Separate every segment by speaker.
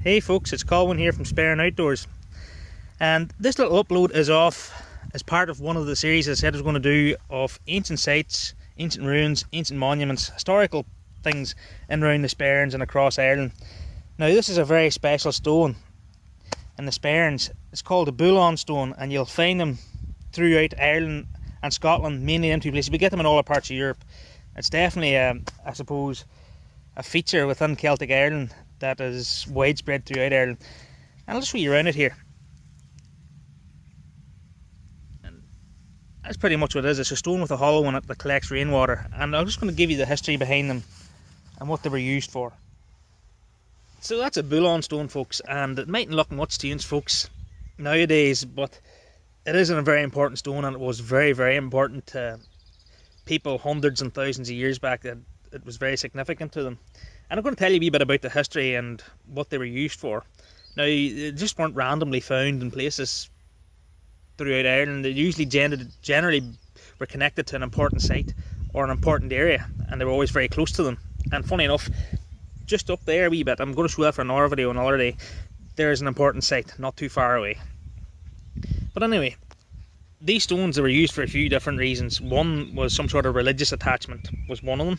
Speaker 1: Hey folks, it's Colin here from Sperrin Outdoors, and this little upload is off as part of one of the series I said I was going to do of ancient sites, ancient ruins, ancient monuments, historical things in around the Sperrins and across Ireland. Now this is a very special stone in the Sperrins. It's called a Bullaun stone, and you'll find them throughout Ireland and Scotland, mainly in two places. We get them in all parts of Europe. It's definitely, I suppose, a feature within Celtic Ireland that is widespread throughout Ireland. And I'll just show you around it here. And that's pretty much what it is. It's a stone with a hollow in it that collects rainwater. And I'm just going to give you the history behind them and what they were used for. So that's a Bullaun stone, folks, and it mightn't look much to you folks nowadays, but it is a very important stone, and it was very, very important to people hundreds and thousands of years back. That it was very significant to them. And I'm going to tell you a wee bit about the history and what they were used for. Now, they just weren't randomly found in places throughout Ireland. They usually generally were connected to an important site or an important area, and they were always very close to them. And funny enough, just up there a wee bit, I'm going to show that for another video another day, there is an important site not too far away. But anyway, these stones, they were used for a few different reasons. One was some sort of religious attachment was one of them.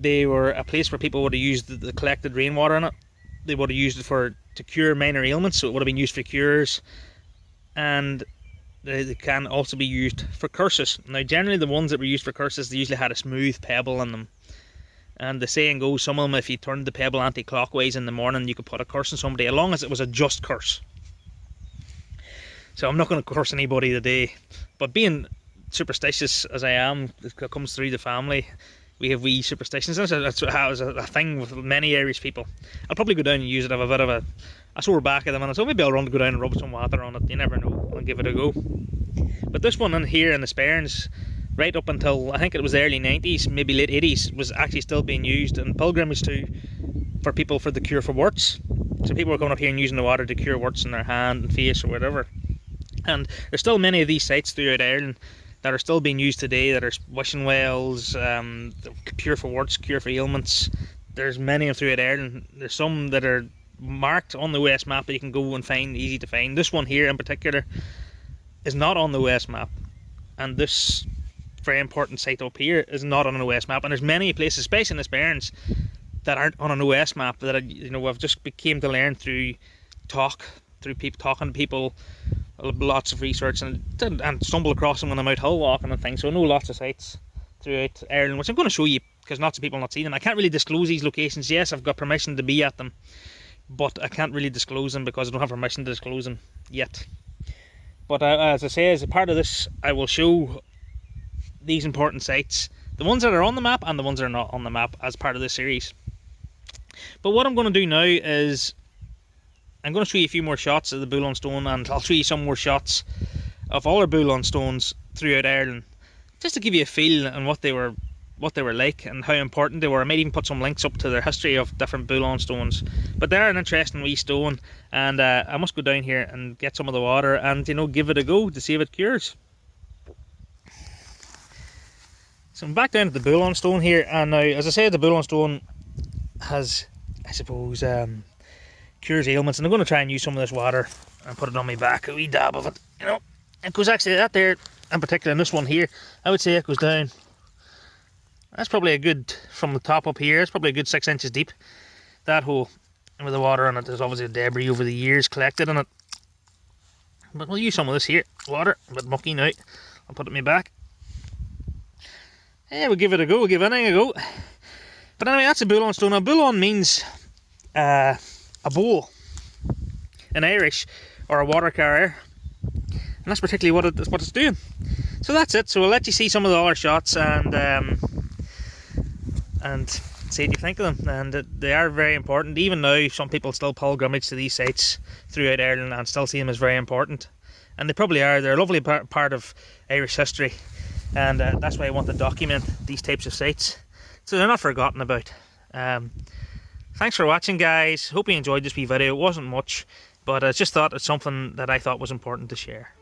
Speaker 1: They were a place where people would have used the collected rainwater in it. They would have used it to cure minor ailments, so it would have been used for cures. And they can also be used for curses. Now generally the ones that were used for curses, they usually had a smooth pebble in them. And the saying goes, some of them, if you turned the pebble anti-clockwise in the morning, you could put a curse on somebody, as long as it was a just curse. So I'm not going to curse anybody today, but being superstitious as I am, it comes through the family. We have wee superstitions. That's a thing with many Irish people. I'll probably go down and use it. I have a bit of a sore back at the minute, so maybe I'll go down and rub some water on it. You never know. I'll give it a go. But this one in here in the Sperrins, right up until I think it was the early 90s, maybe late 80s, was actually still being used in pilgrimage too, for people for the cure for warts. So people were coming up here and using the water to cure warts in their hand and face or whatever. And there's still many of these sites throughout Ireland that are still being used today, that are wishing wells, cure for warts, cure for ailments. There's many of them throughout Ireland. There's some that are marked on the West map that you can go and find, easy to find. This one here in particular is not on the West map, and this very important site up here is not on the West map. And there's many places, especially in the Sperrins, that aren't on an OS map, that I've just came to learn through talking to people, lots of research, and stumble across them when I'm out hill walking and things. So I know lots of sites throughout Ireland, which I'm going to show you because lots of people not seen them. I can't really disclose these locations. Yes, I've got permission to be at them, but I can't really disclose them because I don't have permission to disclose them yet. But as I say, as a part of this, I will show these important sites, the ones that are on the map and the ones that are not on the map, as part of this series. But what I'm going to do now is I'm going to show you a few more shots of the Bullaun stone, and I'll show you some more shots of all our Bullaun stones throughout Ireland, just to give you a feel on what they were like and how important they were. I might even put some links up to their history of different Bullaun stones. But they're an interesting wee stone, and I must go down here and get some of the water and give it a go to see if it cures. So I'm back down at the Bullaun stone here, and now, as I said, the Bullaun stone has, I suppose, cures ailments, and I'm going to try and use some of this water and put it on my back, a wee dab of it. It goes actually, that there in particular, in this one here, I would say it goes down. That's probably a good, from the top up here, it's probably a good 6 inches deep, that hole. And with the water on it, there's obviously debris over the years collected in it. But we'll use some of this here, water, a bit mucky now. I'll put it in my back. Yeah, we'll give it a go, we'll give anything a go. But anyway, that's a Bullaun stone. Now, Bullaun means a bowl in Irish, or a water carrier, and that's particularly what it's doing. So that's it. So we'll let you see some of the other shots and see what you think of them. And they are very important. Even now, some people still pilgrimage to these sites throughout Ireland and still see them as very important, and they probably are. They're a lovely part of Irish history, and that's why I want to document these types of sites so they're not forgotten about. Thanks for watching, guys. Hope you enjoyed this wee video. It wasn't much, but I just thought it's something that I thought was important to share.